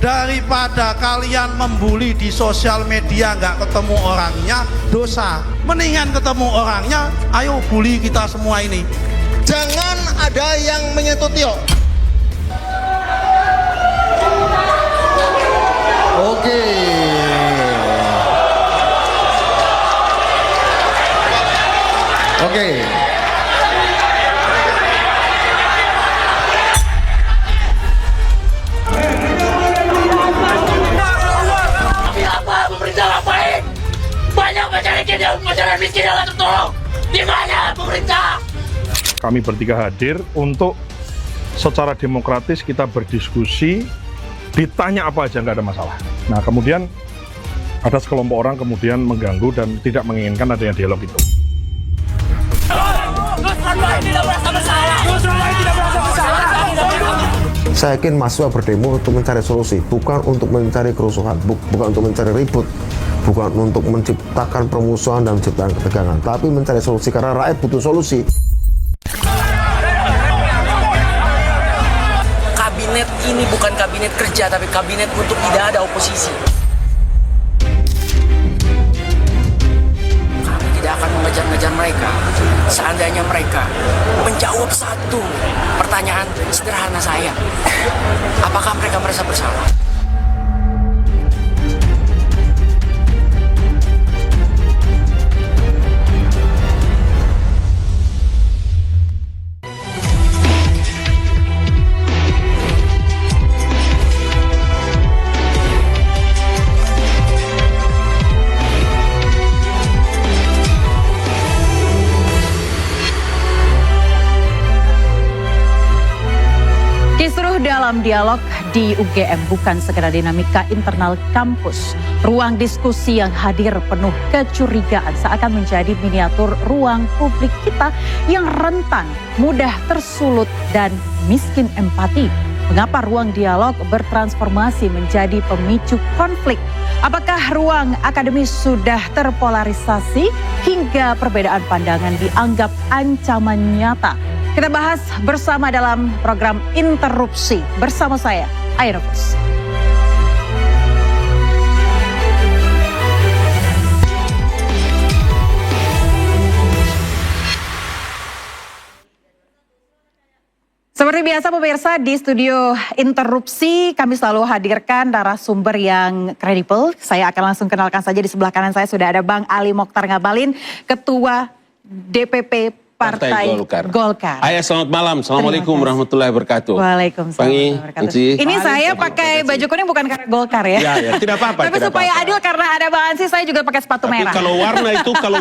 Daripada kalian membuli di sosial media nggak ketemu orangnya, dosa. Mendingan ketemu orangnya, ayo bully kita semua ini. Jangan ada yang menyentuh Tio. Oke. Oke. Pemerintah ngapain? Banyak masyarakat miskin yang nggak tertolong. Di mana pemerintah? Kami bertiga hadir untuk secara demokratis kita berdiskusi, ditanya apa aja nggak ada masalah. Nah kemudian ada sekelompok orang kemudian mengganggu dan tidak menginginkan adanya dialog itu. Saya yakin mahasiswa berdemo untuk mencari solusi, bukan untuk mencari kerusuhan, bukan untuk mencari ribut, bukan untuk menciptakan permusuhan dan menciptakan ketegangan, tapi mencari solusi karena rakyat butuh solusi. Kabinet ini bukan kabinet kerja, tapi kabinet untuk tidak ada oposisi. Kami tidak akan mengejar-ngejar mereka. Seandainya mereka menjawab satu pertanyaan sederhana saya, apakah mereka merasa bersalah? Kisruh dalam dialog di UGM bukan sekedar dinamika internal kampus. Ruang diskusi yang hadir penuh kecurigaan seakan menjadi miniatur ruang publik kita yang rentan, mudah tersulut dan miskin empati. Mengapa ruang dialog bertransformasi menjadi pemicu konflik? Apakah ruang akademis sudah terpolarisasi hingga perbedaan pandangan dianggap ancaman nyata? Kita bahas bersama dalam program Interupsi bersama saya, Aira Fus. Seperti biasa pemirsa, di studio Interupsi kami selalu hadirkan narasumber yang kredibel. Saya akan langsung kenalkan saja, di sebelah kanan saya sudah ada Bang Ali Mokhtar Ngabalin, Ketua DPP Partai Golkar. Ayah, selamat malam. Assalamualaikum warahmatullahi wabarakatuh. Waalaikumsalam. Ini saya pakai baju kuning bukan karena Golkar ya. Ya, tidak apa-apa. Tapi supaya adil karena ada Bang Ansi, saya juga pakai sepatu merah. Kalau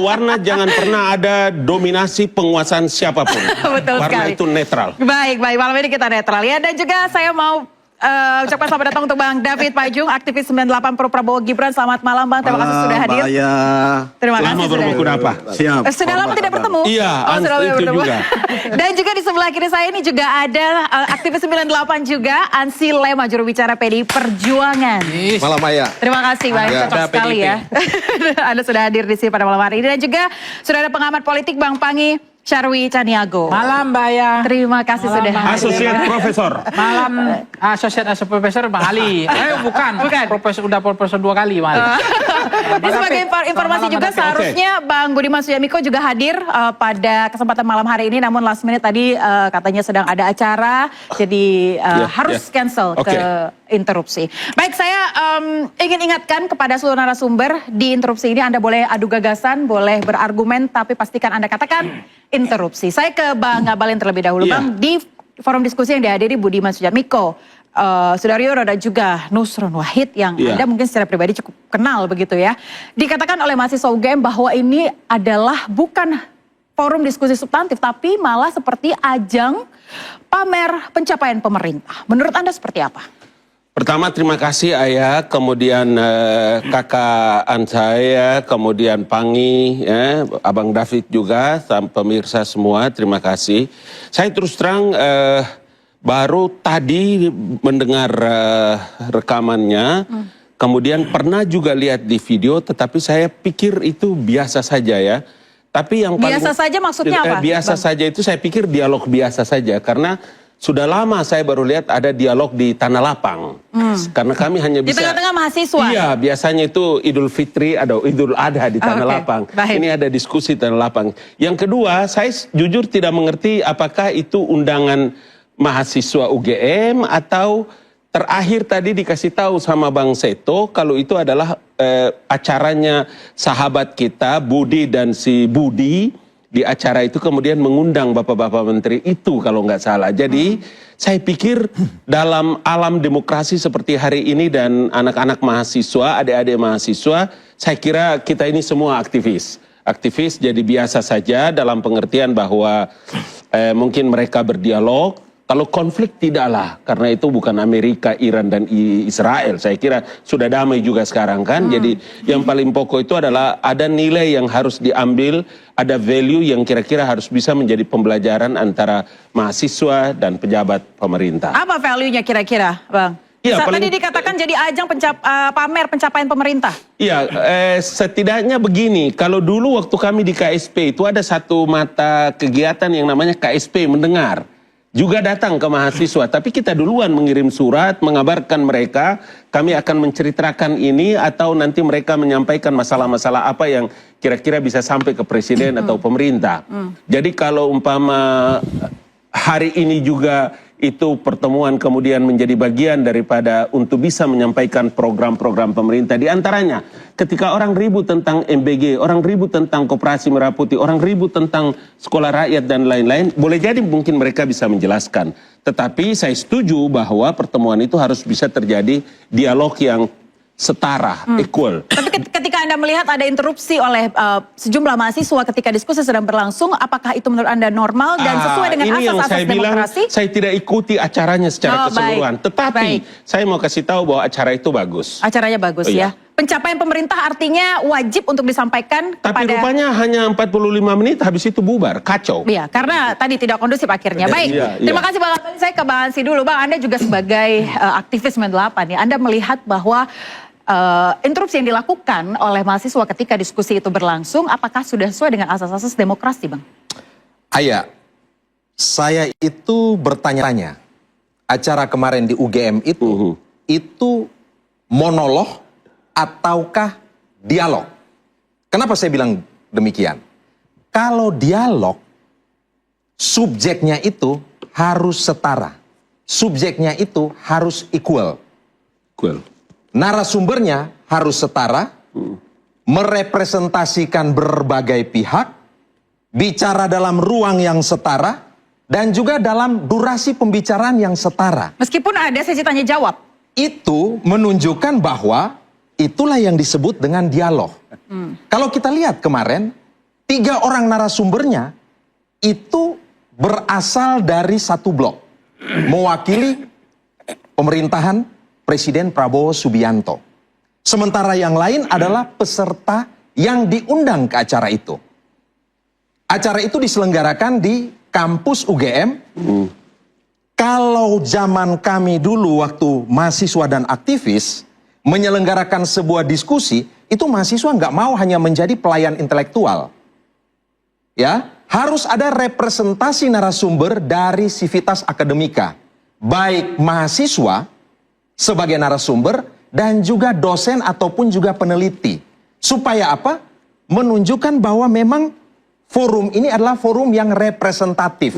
warna jangan pernah ada dominasi penguasaan siapapun. Betul warna sekali. itu netral. Baik, malam ini kita netral ya. Dan juga saya mau ucapkan selamat datang untuk Bang David Pajung, aktivis 98 Pro Prabowo Gibran. Selamat malam Bang, terima kasih sudah hadir. Terima kasih. Lama berbuku apa? Siap. Sudah lama tidak bertemu. Iya, sudah lama itu bertemu. juga. Dan juga di sebelah kiri saya ini juga ada aktivis 98 juga, Ansi Lema, juru bicara PDI Perjuangan. Malam Ayah. Terima kasih Bang, cocok sekali ya. Anda sudah hadir di sini pada malam hari ini. Dan juga sudah ada pengamat politik Bang Pangi Syarwi Caniago. Malam Mbak Aya. Terima kasih sudah hadir. Asosiat Profesor. Malam Asosiat Profesor Bang Ali. Bukan. Profesor udah profesor 2 kali Bang Ali. Ini sebagai informasi juga seharusnya Bang Budiman Sujatmiko juga hadir pada kesempatan malam hari ini, namun last minute tadi katanya sedang ada acara, jadi harus cancel ke interupsi. Baik, saya ingin ingatkan kepada seluruh narasumber di interupsi ini, Anda boleh adu gagasan, boleh berargumen, tapi pastikan Anda katakan interupsi. Saya ke Bang Ngabalin terlebih dahulu. Bang, di forum diskusi yang dihadiri Budiman Sujatmiko, Sudaryono dan juga Nusron Wahid yang Anda mungkin secara pribadi cukup kenal begitu ya. Dikatakan oleh mahasiswa UGM bahwa ini adalah bukan forum diskusi substantif, tapi malah seperti ajang pamer pencapaian pemerintah. Menurut Anda seperti apa? Pertama terima kasih Ayah, kemudian kakak saya, kemudian Pangi, Abang David juga, pemirsa semua, terima kasih. Saya terus terang baru tadi mendengar rekamannya, kemudian pernah juga lihat di video, tetapi saya pikir itu biasa saja ya. Tapi yang paling biasa saja maksudnya apa? Biasa saja itu saya pikir dialog biasa saja, karena Sudah lama saya baru lihat ada dialog di Tanah Lapang. Karena kami hanya Di bisa... tengah-tengah mahasiswa. Iya, biasanya itu Idul Fitri atau Idul Adha di Tanah Oke, Lapang. baik. Ini ada diskusi Tanah Lapang. Yang kedua, saya jujur tidak mengerti apakah itu undangan mahasiswa UGM atau terakhir tadi dikasih tahu sama Bang Seto kalau itu adalah acaranya sahabat kita Budi dan si Budi. Di acara itu kemudian mengundang bapak-bapak menteri itu kalau nggak salah. Jadi saya pikir dalam alam demokrasi seperti hari ini dan anak-anak mahasiswa, adik-adik mahasiswa, saya kira kita ini semua aktivis. Aktivis jadi biasa saja dalam pengertian bahwa mungkin mereka berdialog. Kalau konflik tidaklah, karena itu bukan Amerika, Iran, dan Israel. Saya kira sudah damai juga sekarang kan. Jadi yang paling pokok itu adalah ada nilai yang harus diambil, ada value yang kira-kira harus bisa menjadi pembelajaran antara mahasiswa dan pejabat pemerintah. Apa value-nya kira-kira, Bang? Iya, Tadi dikatakan jadi ajang pamer pencapaian pemerintah. Iya, setidaknya begini, kalau dulu waktu kami di KSP itu ada satu mata kegiatan yang namanya KSP mendengar. Juga datang ke mahasiswa, tapi kita duluan mengirim surat, mengabarkan mereka, kami akan menceritakan ini atau nanti mereka menyampaikan masalah-masalah apa yang kira-kira bisa sampai ke presiden atau pemerintah. Jadi kalau umpama hari ini juga itu pertemuan kemudian menjadi bagian daripada untuk bisa menyampaikan program-program pemerintah. Di antaranya ketika orang ribut tentang MBG, orang ribut tentang Koperasi Merah Putih, orang ribut tentang sekolah rakyat dan lain-lain, boleh jadi mungkin mereka bisa menjelaskan. Tetapi saya setuju bahwa pertemuan itu harus bisa terjadi dialog yang setara, equal. Tapi ketika Anda melihat ada interupsi oleh sejumlah mahasiswa ketika diskusi sedang berlangsung, apakah itu menurut Anda normal dan sesuai dengan asas-asas demokrasi? Saya tidak ikuti acaranya secara keseluruhan. Tetapi saya mau kasih tahu bahwa acara itu bagus. Acaranya bagus ya. Pencapaian pemerintah artinya wajib untuk disampaikan Tapi kepada... rupanya hanya 45 menit, habis itu bubar, kacau. Iya, karena tadi tidak kondusif akhirnya. Baik, terima kasih Bang Antoni. Saya ke Bang Ansi dulu. Bang, Anda juga sebagai aktivis 98 ya, Anda melihat bahwa interupsi yang dilakukan oleh mahasiswa ketika diskusi itu berlangsung, apakah sudah sesuai dengan asas-asas demokrasi, Bang? Ayah, saya itu bertanya-tanya. Acara kemarin di UGM itu monolog ataukah dialog? Kenapa saya bilang demikian? Kalau dialog, subjeknya itu harus setara. Subjeknya itu harus equal. Narasumbernya harus setara, merepresentasikan berbagai pihak, bicara dalam ruang yang setara, dan juga dalam durasi pembicaraan yang setara. Meskipun ada sesi tanya jawab. Itu menunjukkan bahwa itulah yang disebut dengan dialog. Kalau kita lihat kemarin, 3 orang narasumbernya itu berasal dari satu blok. Mewakili pemerintahan Presiden Prabowo Subianto. Sementara yang lain adalah peserta yang diundang ke acara itu. Acara itu diselenggarakan di kampus UGM. Kalau zaman kami dulu waktu mahasiswa dan aktivis menyelenggarakan sebuah diskusi, itu mahasiswa nggak mau hanya menjadi pelayan intelektual. Ya, harus ada representasi narasumber dari sivitas akademika. Baik mahasiswa sebagai narasumber dan juga dosen ataupun juga peneliti. Supaya apa? Menunjukkan bahwa memang forum ini adalah forum yang representatif.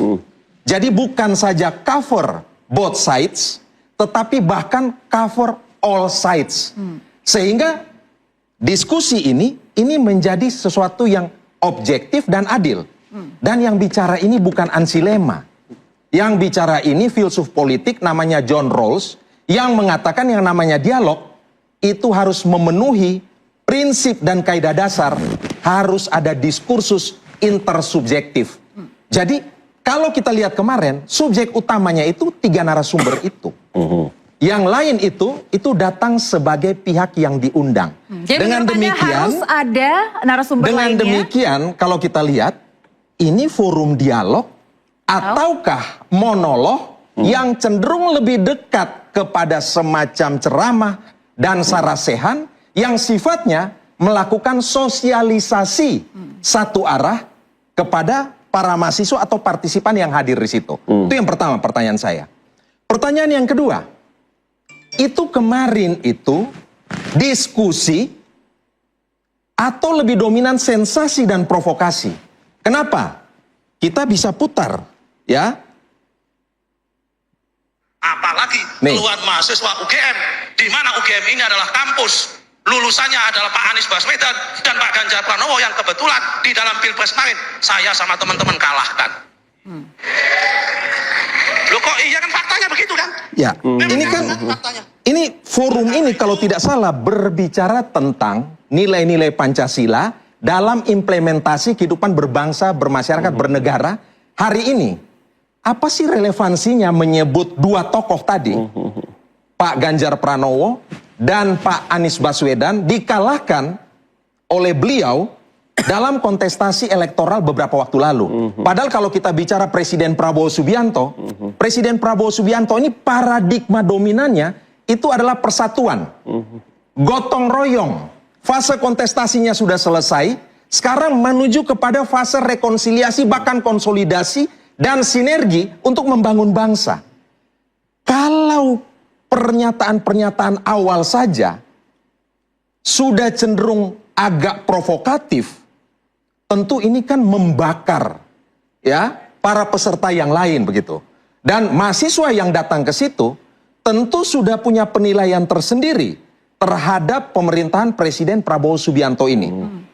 Jadi bukan saja cover both sides, tetapi bahkan cover all sides. Sehingga diskusi ini menjadi sesuatu yang objektif dan adil. Dan yang bicara ini bukan Ansilema. Yang bicara ini filsuf politik namanya John Rawls, yang mengatakan yang namanya dialog itu harus memenuhi prinsip dan kaidah dasar, harus ada diskursus intersubjektif. Jadi kalau kita lihat kemarin, subjek utamanya itu 3 narasumber itu. Yang lain itu datang sebagai pihak yang diundang. Jadi dengan demikian harus ada narasumber dengan lainnya. demikian kalau kita lihat ini forum dialog ataukah monolog yang cenderung lebih dekat kepada semacam ceramah dan sarasehan yang sifatnya melakukan sosialisasi satu arah kepada para mahasiswa atau partisipan yang hadir di situ? Itu yang pertama pertanyaan saya. Pertanyaan yang kedua, itu kemarin itu diskusi atau lebih dominan sensasi dan provokasi? Kenapa? Kita bisa putar, ya. Apalagi Nih. keluhan mahasiswa UGM, di mana UGM ini adalah kampus lulusannya adalah Pak Anies Baswedan dan Pak Ganjar Pranowo yang kebetulan di dalam Pilpres kemarin saya sama teman-teman kalahkan. Loh kok iya kan faktanya begitu kan? Ya, ini kan faktanya. ini forum ini kalau tidak salah berbicara tentang nilai-nilai Pancasila dalam implementasi kehidupan berbangsa, bermasyarakat, bernegara. Hari ini, apa sih relevansinya menyebut dua tokoh tadi, Pak Ganjar Pranowo dan Pak Anies Baswedan dikalahkan oleh beliau dalam kontestasi elektoral beberapa waktu lalu. Padahal kalau kita bicara Presiden Prabowo Subianto, Presiden Prabowo Subianto ini paradigma dominannya itu adalah persatuan, gotong royong. Fase kontestasinya sudah selesai, sekarang menuju kepada fase rekonsiliasi bahkan konsolidasi dan sinergi untuk membangun bangsa. Kalau pernyataan-pernyataan awal saja sudah cenderung agak provokatif, tentu ini kan membakar ya para peserta yang lain begitu. Dan mahasiswa yang datang ke situ tentu sudah punya penilaian tersendiri terhadap pemerintahan Presiden Prabowo Subianto ini.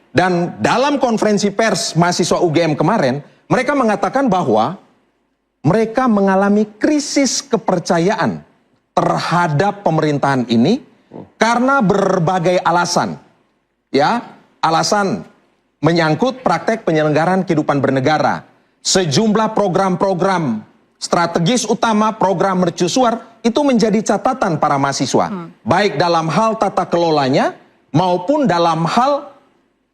Dan dalam konferensi pers mahasiswa UGM kemarin, mereka mengatakan bahwa mereka mengalami krisis kepercayaan terhadap pemerintahan ini karena berbagai alasan. Ya, alasan menyangkut praktek penyelenggaraan kehidupan bernegara, sejumlah program-program strategis utama, program mercusuar itu menjadi catatan para mahasiswa, baik dalam hal tata kelolanya maupun dalam hal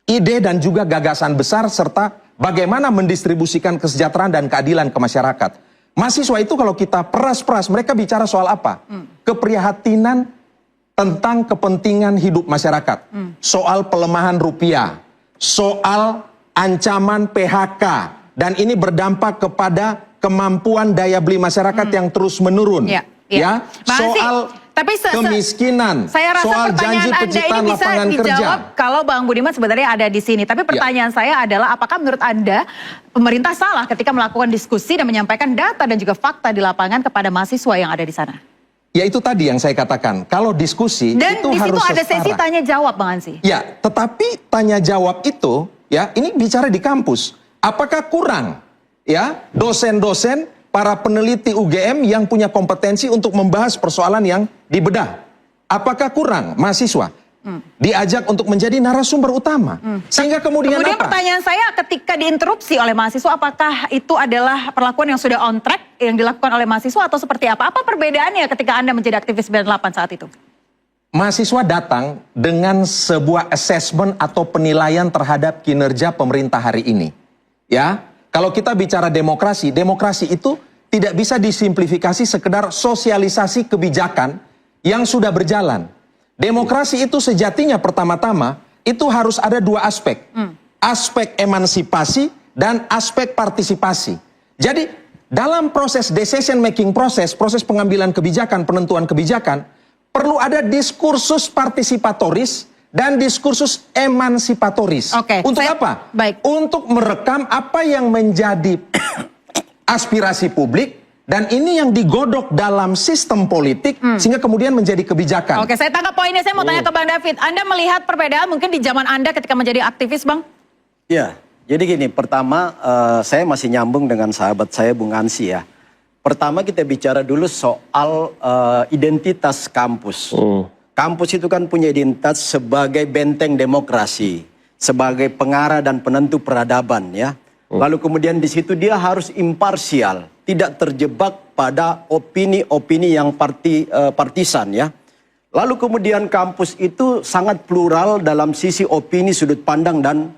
ide dan juga gagasan besar serta bagaimana mendistribusikan kesejahteraan dan keadilan ke masyarakat. Mahasiswa itu kalau kita peras-peras, mereka bicara soal apa? Keprihatinan tentang kepentingan hidup masyarakat, soal pelemahan rupiah, soal ancaman PHK, dan ini berdampak kepada kemampuan daya beli masyarakat yang terus menurun. Ya, soal tapi kemiskinan, saya rasa soal pertanyaan janji Anda penciptaan ini bisa lapangan dijawab kerja. kalau Bang Budiman sebenarnya ada di sini. Tapi pertanyaan saya adalah apakah menurut Anda pemerintah salah ketika melakukan diskusi dan menyampaikan data dan juga fakta di lapangan kepada mahasiswa yang ada di sana? Ya itu tadi yang saya katakan, kalau diskusi Dan itu di situ harus ada sesi setara. tanya jawab Bang Ansy. Ya, tetapi tanya jawab itu ya ini bicara di kampus. Apakah kurang ya dosen-dosen, para peneliti UGM yang punya kompetensi untuk membahas persoalan yang dibedah? Apakah kurang mahasiswa diajak untuk menjadi narasumber utama? Sehingga kemudian apa? Pertanyaan saya ketika diinterupsi oleh mahasiswa, apakah itu adalah perlakuan yang sudah on track yang dilakukan oleh mahasiswa atau seperti apa? Apa perbedaannya ketika Anda menjadi aktivis 98 saat itu? Mahasiswa datang dengan sebuah assessment atau penilaian terhadap kinerja pemerintah hari ini. Ya, kalau kita bicara demokrasi, demokrasi itu tidak bisa disimplifikasi sekedar sosialisasi kebijakan yang sudah berjalan. Demokrasi itu sejatinya pertama-tama itu harus ada dua aspek. Aspek emansipasi dan aspek partisipasi. Jadi dalam proses decision making proses pengambilan kebijakan, penentuan kebijakan, perlu ada diskursus partisipatoris dan diskursus emansipatoris. Untuk apa? Baik. Untuk merekam apa yang menjadi aspirasi publik, dan ini yang digodok dalam sistem politik sehingga kemudian menjadi kebijakan. Oke, saya tangkap poinnya. Saya mau tanya ke Bang David. Anda melihat perbedaan mungkin di zaman Anda ketika menjadi aktivis, Bang? Ya, jadi gini, pertama saya masih nyambung dengan sahabat saya Bung Ansy ya. Pertama kita bicara dulu soal identitas kampus. Kampus itu kan punya identitas sebagai benteng demokrasi, sebagai pengarah dan penentu peradaban ya. Lalu kemudian di situ dia harus imparsial, tidak terjebak pada opini-opini yang partisan ya. Lalu kemudian kampus itu sangat plural dalam sisi opini, sudut pandang dan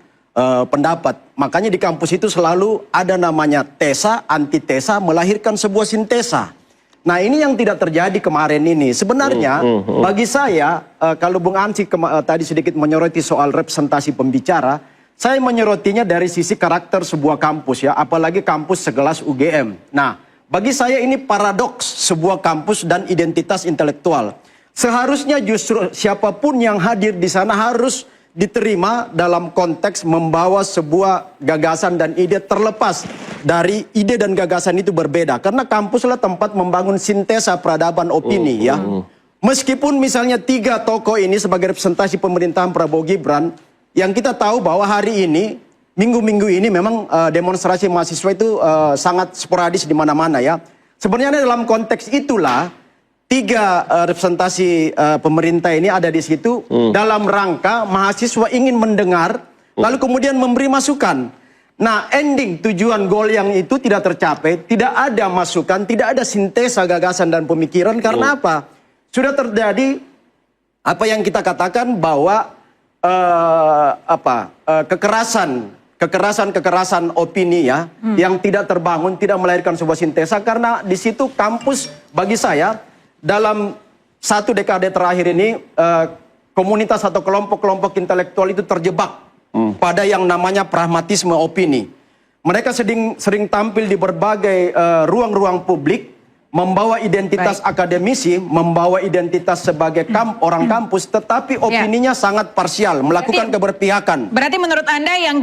pendapat. Makanya di kampus itu selalu ada namanya tesa, antitesa, melahirkan sebuah sintesa. Nah ini yang tidak terjadi kemarin ini. Sebenarnya bagi saya, kalau Bung Ansy tadi sedikit menyoroti soal representasi pembicara, Saya menyerotinya dari sisi karakter sebuah kampus ya, apalagi kampus sekelas UGM. Nah, bagi saya ini paradoks sebuah kampus dan identitas intelektual. Seharusnya justru siapapun yang hadir di sana harus diterima dalam konteks membawa sebuah gagasan dan ide terlepas dari ide dan gagasan itu berbeda. Karena kampuslah tempat membangun sintesa peradaban opini ya. Meskipun misalnya 3 tokoh ini sebagai representasi pemerintahan Prabowo Gibran, yang kita tahu bahwa hari ini, minggu-minggu ini memang demonstrasi mahasiswa itu sangat sporadis di mana-mana ya. Sebenarnya dalam konteks itulah 3 representasi pemerintah ini ada di situ dalam rangka mahasiswa ingin mendengar lalu kemudian memberi masukan. Nah, ending tujuan goal yang itu tidak tercapai, tidak ada masukan, tidak ada sintesa gagasan dan pemikiran karena apa? Sudah terjadi apa yang kita katakan bahwa kekerasan opini ya yang tidak terbangun, tidak melahirkan sebuah sintesa karena di situ kampus bagi saya dalam 1 dekade terakhir ini komunitas atau kelompok-kelompok intelektual itu terjebak pada yang namanya pragmatisme opini. Mereka sering tampil di berbagai ruang-ruang publik, membawa identitas akademisi, membawa identitas sebagai orang kampus, tetapi opininya sangat parsial, melakukan keberpihakan. Berarti menurut Anda yang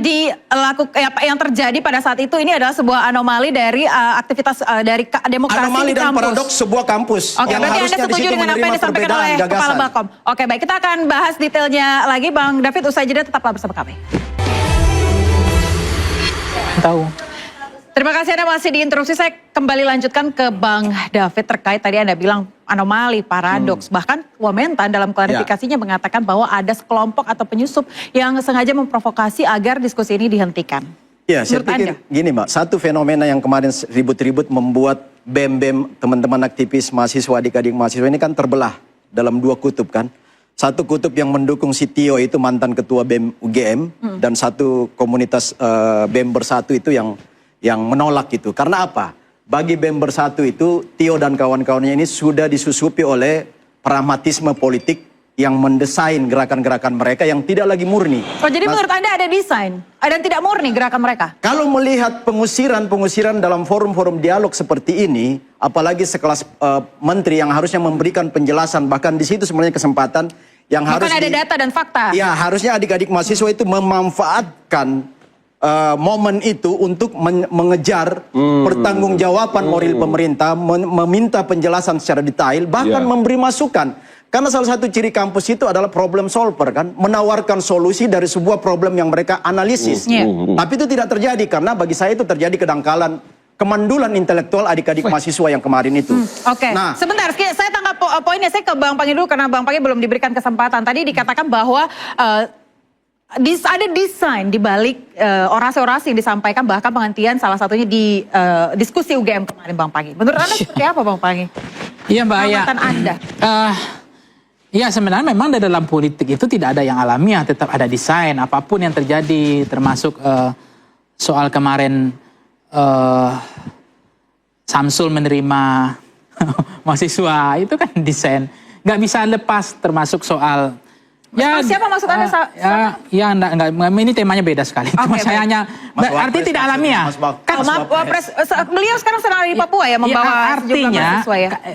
yang terjadi pada saat itu ini adalah sebuah anomali dari aktivitas dari demokrasi anomali di dan kampus. paradoks sebuah kampus. Oke, berarti Anda setuju dengan apa yang disampaikan oleh Kepala Bakom. Oke, baik, kita akan bahas detailnya lagi, Bang David, usai jeda, tetaplah bersama kami. Tahu. Terima kasih Anda masih diinterupsi. Saya kembali lanjutkan ke Bang David terkait tadi Anda bilang anomali, paradoks. Bahkan Wamentan dalam klarifikasinya mengatakan bahwa ada sekelompok atau penyusup yang sengaja memprovokasi agar diskusi ini dihentikan. Ya, saya pikir gini Mbak, satu fenomena yang kemarin ribut-ribut membuat BEM-BEM teman-teman aktivis mahasiswa, adik-adik mahasiswa ini kan terbelah dalam 2 kutub kan. Satu kutub yang mendukung si Tio itu mantan ketua BEM UGM dan satu komunitas BEM Bersatu itu yang menolak itu. Karena apa? Bagi BEM Bersatu itu, Tio dan kawan-kawannya ini sudah disusupi oleh pragmatisme politik yang mendesain gerakan-gerakan mereka yang tidak lagi murni. Oh, jadi menurut Anda ada desain? Dan tidak murni gerakan mereka? Kalau melihat pengusiran dalam forum-forum dialog seperti ini, apalagi sekelas menteri yang harusnya memberikan penjelasan, bahkan di situ sebenarnya kesempatan yang harus... Bahkan ada data dan fakta. Ya, harusnya adik-adik mahasiswa itu memanfaatkan momen itu untuk mengejar pertanggungjawaban moral pemerintah, meminta penjelasan secara detail, bahkan memberi masukan. Karena salah satu ciri kampus itu adalah problem solver kan, menawarkan solusi dari sebuah problem yang mereka analisis. Tapi itu tidak terjadi karena bagi saya itu terjadi kedangkalan, kemandulan intelektual adik-adik mahasiswa yang kemarin itu. Oke, nah, sebentar, saya tangkap poinnya. Saya ke Bang Pangi dulu karena Bang Pangi belum diberikan kesempatan. Tadi dikatakan bahwa ada desain di balik orasi-orasi yang disampaikan, bahkan penghentian salah satunya di diskusi UGM kemarin, Bang Pangi. Menurut Anda seperti apa, Bang Pangi? Iya, Mbak Aya. Anda? Ya, sebenarnya memang di dalam politik itu tidak ada yang alamiah, tetap ada desain. Apapun yang terjadi, termasuk soal kemarin Samsul menerima mahasiswa, itu kan desain. Nggak bisa lepas, termasuk soal... Ya, siapa maksud Anda? Enggak, ini temanya beda sekali. Cuma saya hanya, artinya tidak alamiah. Beliau sekarang sedang ada di Papua ya, membawa artinya,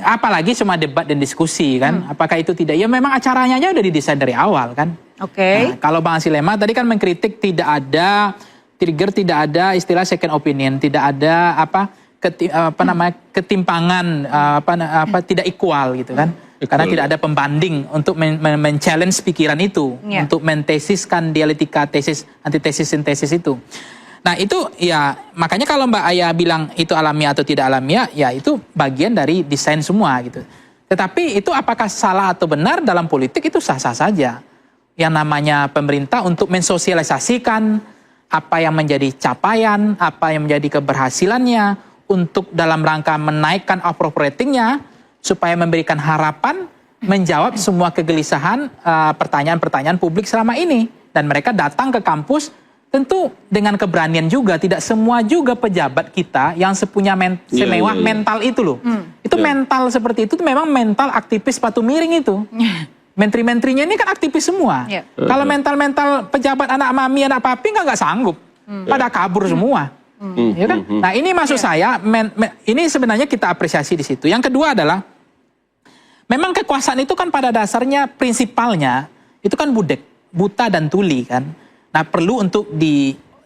apalagi cuma debat dan diskusi kan. Apakah itu tidak? Ya memang acaranya aja udah didesain dari awal kan. Oke. Nah, kalau Bang Silema tadi kan mengkritik tidak ada trigger, tidak ada istilah second opinion, tidak ada ketimpangan, tidak equal gitu kan. Karena tidak ada pembanding untuk men-challenge pikiran itu, untuk mentesiskan dialektika tesis, antitesis, sintesis itu. Nah itu ya, makanya kalau Mbak Aya bilang itu alamiah atau tidak alamiah, ya itu bagian dari desain semua gitu. Tetapi itu apakah salah atau benar dalam politik itu sah-sah saja. Yang namanya pemerintah untuk mensosialisasikan apa yang menjadi capaian, apa yang menjadi keberhasilannya, untuk dalam rangka menaikkan approval ratingnya, supaya memberikan harapan, menjawab semua kegelisahan, pertanyaan-pertanyaan publik selama ini. Dan mereka datang ke kampus, tentu dengan keberanian juga, tidak semua juga pejabat kita yang semewah mental itu loh. Itu mental seperti itu memang mental aktivis sepatu miring itu. menteri-menterinya ini kan aktivis semua. Iya. Kalau mental-mental pejabat anak mami, anak papi nggak sanggup, pada kabur semua. Ya kan? Nah ini maksud saya, ini sebenarnya kita apresiasi di situ. Yang kedua adalah, memang kekuasaan itu kan pada dasarnya prinsipalnya itu kan buta dan tuli kan. Nah perlu untuk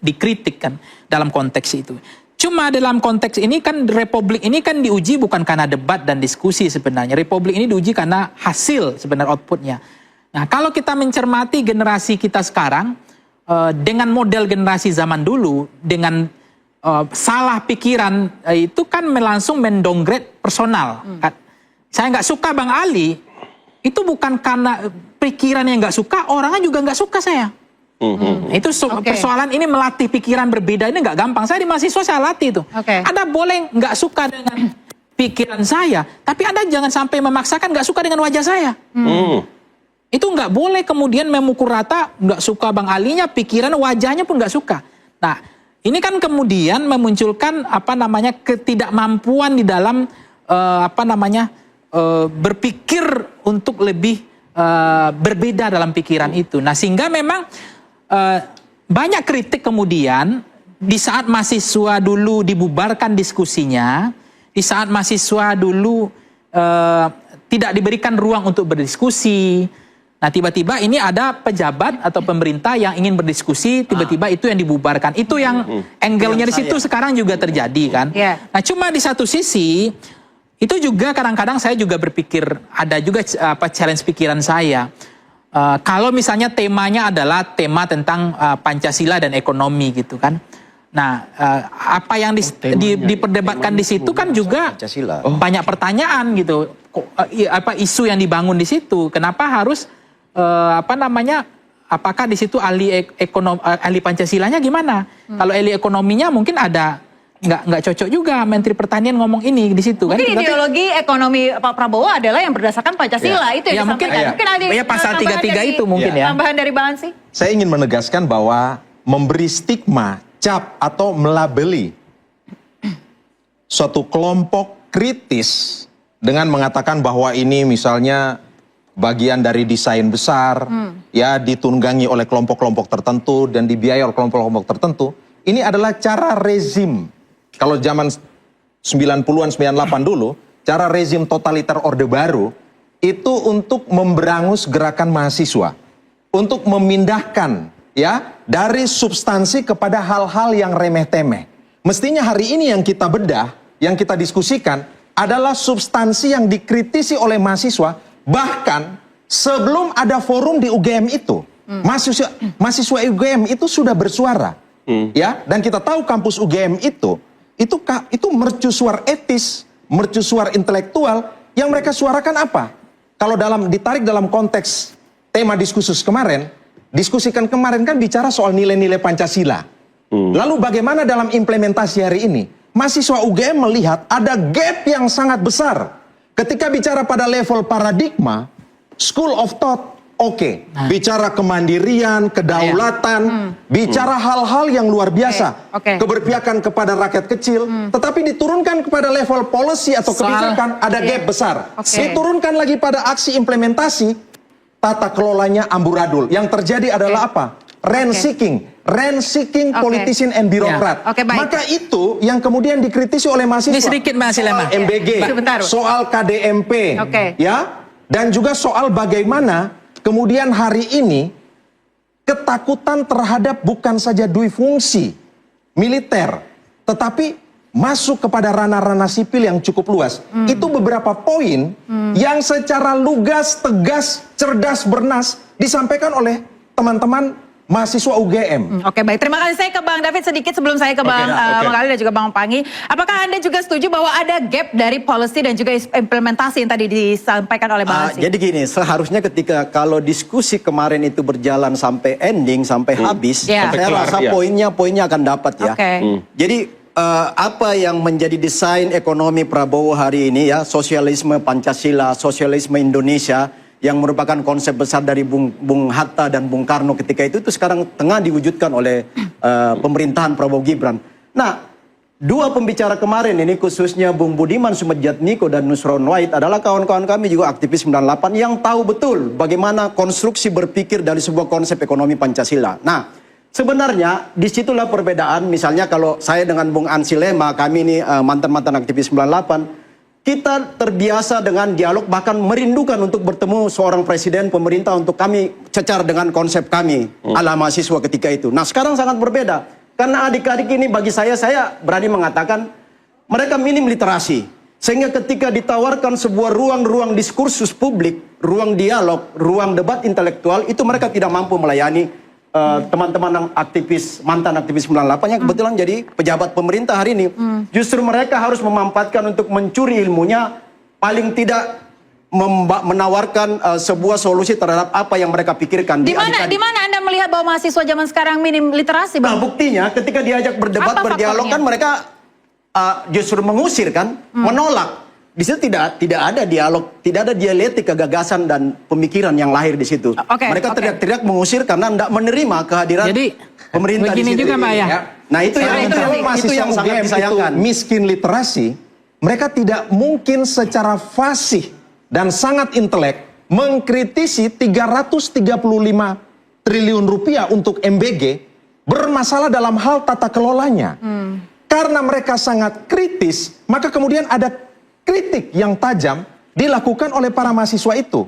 dikritik kan dalam konteks itu. Cuma dalam konteks ini kan republik ini kan diuji bukan karena debat dan diskusi sebenarnya. Republik ini diuji karena hasil sebenarnya outputnya. Nah kalau kita mencermati generasi kita sekarang dengan model generasi zaman dulu dengan salah pikiran itu kan langsung mendowngrade personal. Saya nggak suka Bang Ali itu bukan karena pikiran yang nggak suka, orangnya juga nggak suka saya. Itu persoalan ini melatih pikiran berbeda ini nggak gampang. Saya di mahasiswa saya latih itu. Anda boleh nggak suka dengan pikiran saya, tapi Anda jangan sampai memaksakan nggak suka dengan wajah saya. Itu nggak boleh kemudian memukul rata nggak suka Bang Alinya, pikiran wajahnya pun nggak suka. Nah ini kan kemudian memunculkan ketidakmampuan di dalam berpikir untuk lebih berbeda dalam pikiran itu. Nah sehingga memang banyak kritik kemudian di saat mahasiswa dulu dibubarkan diskusinya, di saat mahasiswa dulu tidak diberikan ruang untuk berdiskusi. Nah tiba-tiba ini ada pejabat atau pemerintah yang ingin berdiskusi, tiba-tiba itu yang dibubarkan. Itu yang angle-nya di situ sekarang juga terjadi kan. Nah cuma di satu sisi itu juga kadang-kadang saya juga berpikir ada juga challenge pikiran saya. Kalau misalnya temanya adalah tema tentang Pancasila dan ekonomi gitu kan. Nah, apa yang diperdebatkan di situ kan juga banyak pertanyaan gitu. Isu yang dibangun di situ. Kenapa harus apakah di situ ahli Pancasilanya gimana? Kalau ahli ekonominya mungkin ada nggak cocok juga Menteri Pertanian ngomong ini di situ kan. Mungkin ideologi ekonomi Pak Prabowo adalah yang berdasarkan Pancasila itu yang disampaikan. Mungkin ada pasal 33 itu mungkin ya. Tambahan dari Bang Ansy. Saya ingin menegaskan bahwa memberi stigma, cap atau melabeli suatu kelompok kritis dengan mengatakan bahwa ini misalnya bagian dari desain besar, ya ditunggangi oleh kelompok-kelompok tertentu dan dibiayai oleh kelompok-kelompok tertentu, ini adalah cara rezim. Kalau zaman 90-an, 98 dulu, cara rezim totaliter Orde Baru itu untuk memberangus gerakan mahasiswa, untuk memindahkan ya dari substansi kepada hal-hal yang remeh-temeh. Mestinya hari ini yang kita bedah, yang kita diskusikan adalah substansi yang dikritisi oleh mahasiswa, bahkan sebelum ada forum di UGM itu, mahasiswa UGM itu sudah bersuara, ya. Dan kita tahu kampus UGM itu mercusuar etis, mercusuar intelektual yang mereka suarakan apa? Kalau ditarik dalam konteks tema diskusikan kemarin kan bicara soal nilai-nilai Pancasila. Lalu bagaimana dalam implementasi hari ini? Mahasiswa UGM melihat ada gap yang sangat besar. Ketika bicara pada level paradigma, school of thought, bicara kemandirian, kedaulatan, bicara hal-hal yang luar biasa, keberpihakan kepada rakyat kecil, tetapi diturunkan kepada level policy atau kebijakan, ada gap besar. Diturunkan lagi pada aksi implementasi, tata kelolanya amburadul. Yang terjadi adalah apa? Rent seeking politician and birokrat. Maka itu yang kemudian dikritisi oleh mahasiswa. Ini sedikit soal MBG, soal KDMP, ya, dan juga soal bagaimana kemudian hari ini ketakutan terhadap bukan saja dui fungsi militer, tetapi masuk kepada ranah-ranah sipil yang cukup luas. Itu beberapa poin yang secara lugas, tegas, cerdas, bernas disampaikan oleh teman-teman mahasiswa UGM. Oke, baik. Terima kasih. Saya ke Bang David sedikit sebelum saya ke Bang Ali dan juga Bang Pangi. Apakah Anda juga setuju bahwa ada gap dari policy dan juga implementasi yang tadi disampaikan oleh Bang Ansy? Jadi gini, seharusnya ketika kalau diskusi kemarin itu berjalan sampai ending, sampai habis, saya rasa poinnya akan dapat ya. Jadi apa yang menjadi desain ekonomi Prabowo hari ini ya, sosialisme Pancasila, sosialisme Indonesia, yang merupakan konsep besar dari Bung Hatta dan Bung Karno ketika itu sekarang tengah diwujudkan oleh pemerintahan Prabowo Gibran. Nah, dua pembicara kemarin ini khususnya Bung Budiman Sujatmiko dan Nusron Wahid adalah kawan-kawan kami juga aktivis 98 yang tahu betul bagaimana konstruksi berpikir dari sebuah konsep ekonomi Pancasila. Nah, sebenarnya disitulah perbedaan. Misalnya kalau saya dengan Bung Ansi Lema, kami ini mantan-mantan aktivis 98, kita terbiasa dengan dialog, bahkan merindukan untuk bertemu seorang presiden pemerintah untuk kami cecar dengan konsep kami ala mahasiswa ketika itu. Nah, sekarang sangat berbeda. Karena adik-adik ini bagi saya berani mengatakan mereka minim literasi. Sehingga ketika ditawarkan sebuah ruang-ruang diskursus publik, ruang dialog, ruang debat intelektual, itu mereka tidak mampu melayani teman-teman aktivis, mantan aktivis 98 yang kebetulan jadi pejabat pemerintah hari ini. Justru mereka harus memanfaatkan untuk mencuri ilmunya, paling tidak menawarkan sebuah solusi terhadap apa yang mereka pikirkan. Di mana Anda melihat bahwa mahasiswa zaman sekarang minim literasi, Bang? Nah, buktinya ketika diajak berdebat, berdialog kan mereka justru mengusir kan, menolak. Di situ tidak ada dialog, tidak ada dialektika gagasan dan pemikiran yang lahir di situ. Mereka teriak-teriak mengusir karena tidak menerima kehadiran pemerintah di situ. Juga, Pak, ya. Nah, itu yang sangat disayangkan. Miskin literasi, mereka tidak mungkin secara fasih dan sangat intelek mengkritisi 335 triliun rupiah untuk MBG bermasalah dalam hal tata kelolanya. Karena mereka sangat kritis, maka kemudian ada kritik yang tajam dilakukan oleh para mahasiswa itu.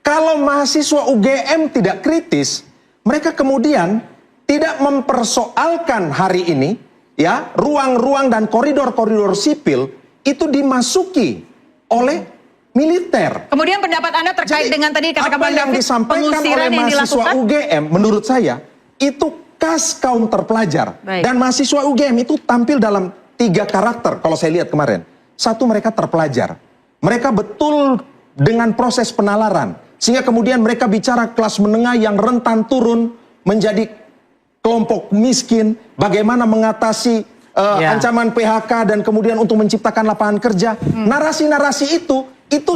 Kalau mahasiswa UGM tidak kritis, mereka kemudian tidak mempersoalkan hari ini, ya, ruang-ruang dan koridor-koridor sipil itu dimasuki oleh militer. Kemudian pendapat Anda terkait dengan tadi kata apa yang disampaikan oleh mahasiswa UGM menurut saya itu khas kaum terpelajar. Dan mahasiswa UGM itu tampil dalam 3 karakter kalau saya lihat kemarin. Satu, mereka terpelajar. Mereka betul dengan proses penalaran. Sehingga kemudian mereka bicara kelas menengah yang rentan turun menjadi kelompok miskin. Bagaimana mengatasi ancaman PHK dan kemudian untuk menciptakan lapangan kerja. Narasi-narasi itu